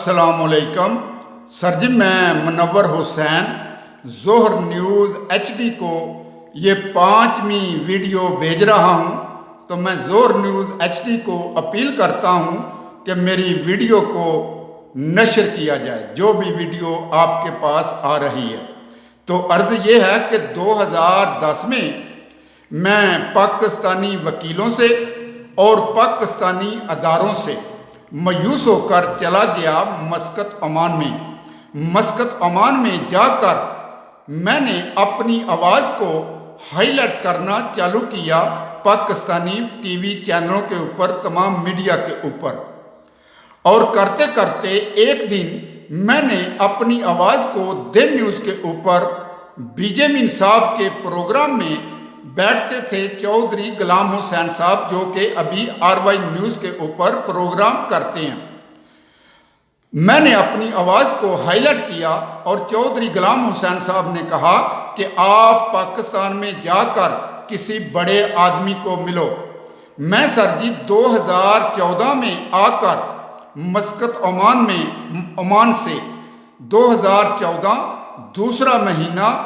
अस्सलाम वालेकुम सर जी, मैं मुनव्वर हुसैन ज़ोहर न्यूज़ HD को ये 5वीं वीडियो भेज रहा हूँ। तो मैं ज़ोहर न्यूज़ HD को अपील करता हूँ कि मेरी वीडियो को नशर किया जाए, जो भी वीडियो आपके पास आ रही है। तो अर्ज़ ये है कि 2010 में मैं पाकिस्तानी वकीलों से और पाकिस्तानी अदारों से मायूस होकर चला गया मस्कत ओमान में। मस्कत ओमान में जाकर मैंने अपनी आवाज़ को हाईलाइट करना चालू किया पाकिस्तानी टीवी चैनलों के ऊपर, तमाम मीडिया के ऊपर। और करते करते एक दिन मैंने अपनी आवाज़ को दिन न्यूज़ के ऊपर बीजे मीन साहब के प्रोग्राम में बैठते थे चौधरी गुलाम हुसैन साहब, जो कि अभी RY न्यूज़ के ऊपर प्रोग्राम करते हैं। मैंने अपनी आवाज़ को हाईलाइट किया और चौधरी गुलाम हुसैन साहब ने कहा कि आप पाकिस्तान में जाकर किसी बड़े आदमी को मिलो। मैं सर जी 2014 में आकर मस्कत ओमान से 2014 दूसरा महीना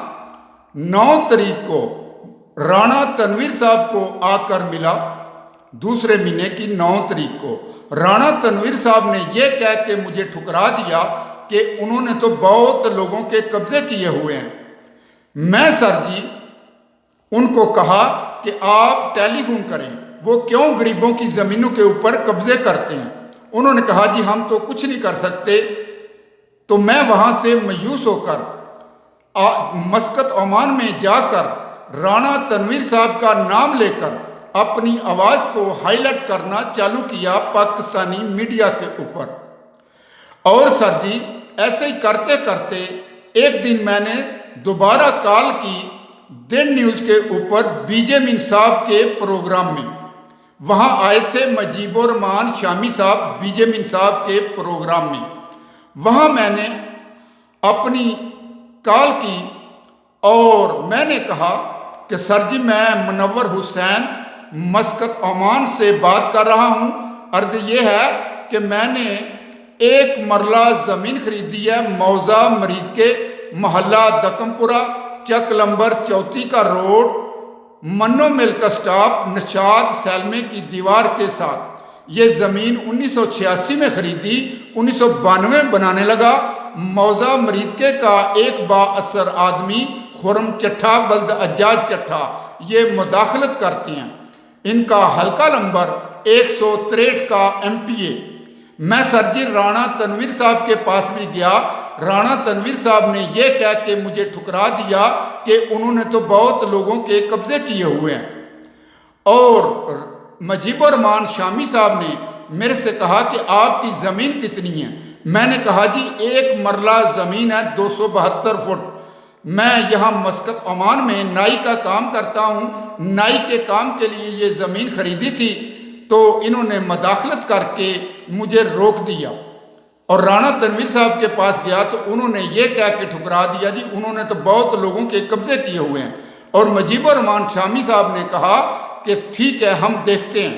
9 तारीख को राणा तनवीर साहब को आकर मिला। दूसरे महीने की 9 तारीख को राणा तनवीर साहब ने यह कह के मुझे ठुकरा दिया कि उन्होंने तो बहुत लोगों के कब्जे किए हुए हैं। मैं सर जी उनको कहा कि आप टेलीफोन करें, वो क्यों गरीबों की ज़मीनों के ऊपर कब्जे करते हैं। उन्होंने कहा जी हम तो कुछ नहीं कर सकते। तो मैं वहाँ से मायूस होकर मस्कत ओमान में जाकर राणा तनवीर साहब का नाम लेकर अपनी आवाज़ को हाईलाइट करना चालू किया पाकिस्तानी मीडिया के ऊपर। और सर जी ऐसे ही करते करते एक दिन मैंने दोबारा कॉल की दिन न्यूज़ के ऊपर बीजे मीन साहब के प्रोग्राम में। वहाँ आए थे मुजीबुर रहमान शामी साहब बीजे मीन साहब के प्रोग्राम में। वहाँ मैंने अपनी कॉल की और मैंने कहा कि सर जी मैं मुनव्वर हुसैन मस्कत ओमान से बात कर रहा हूँ। अर्ज़ ये है कि मैंने एक मरला ज़मीन खरीदी है मौजा मरीद के मोहल्ला दकमपुरा, चक नंबर 34 का रोड, मन्नो मिल का स्टॉप, निशाद सैलमे की दीवार के साथ। ये ज़मीन 1986 में खरीदी, 1992 में बनाने लगा। मौजा मरीद के का एक बाअसर आदमी खुरम चट्ठा वल्द अज्जाज चट्ठा ये मुदाखलत करते हैं। इनका हल्का नंबर 163 का MPA। मैं सर जी राणा तनवीर साहब के पास भी गया। राणा तनवीर साहब ने यह कह के मुझे ठुकरा दिया कि उन्होंने तो बहुत लोगों के कब्जे किए हुए हैं। और मुजीबुर रहमान शामी साहब ने मेरे से कहा कि आपकी ज़मीन कितनी है। मैंने कहा जी एक मरला ज़मीन है 272 फुट। मैं यहाँ मस्कत ओमान में नाई का काम करता हूँ। नाई के काम के लिए ये ज़मीन खरीदी थी, तो इन्होंने मदाखलत करके मुझे रोक दिया। और राणा तनवीर साहब के पास गया तो उन्होंने ये कह के ठुकरा दिया जी उन्होंने तो बहुत लोगों के कब्जे किए हुए हैं। और मुजीबुर रहमान शामी साहब ने कहा कि ठीक है हम देखते हैं।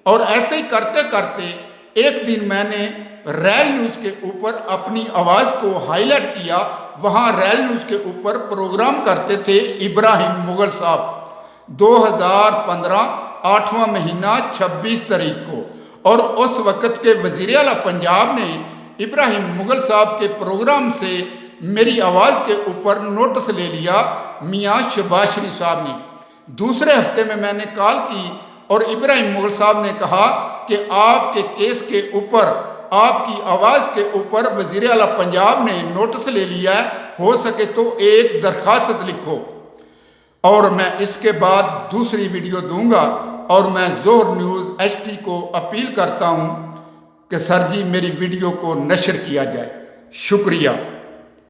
और ऐसे ही करते करते एक दिन मैंने रैल न्यूज़ के ऊपर अपनी आवाज़ को हाईलाइट किया। वहाँ रैल न्यूज़ के ऊपर प्रोग्राम करते थे इब्राहिम मुगल साहब 2015 8वां महीना 26 तारीख को। और उस वक़्त के वज़ीर आला पंजाब ने इब्राहिम मुगल साहब के प्रोग्राम से मेरी आवाज़ के ऊपर नोटिस ले लिया मियाँ शहबाज शरीफ साहब ने। दूसरे हफ्ते में मैंने कॉल की और इब्राहिम मुगल साहब ने कहा कि आपके केस के ऊपर, आपकी आवाज़ के ऊपर वज़ीर आला पंजाब ने नोटिस ले लिया है, हो सके तो एक दरखास्त लिखो। और मैं इसके बाद दूसरी वीडियो दूंगा। और मैं ज़ोहर न्यूज़ HD को अपील करता हूँ कि सर जी मेरी वीडियो को नशर किया जाए। शुक्रिया।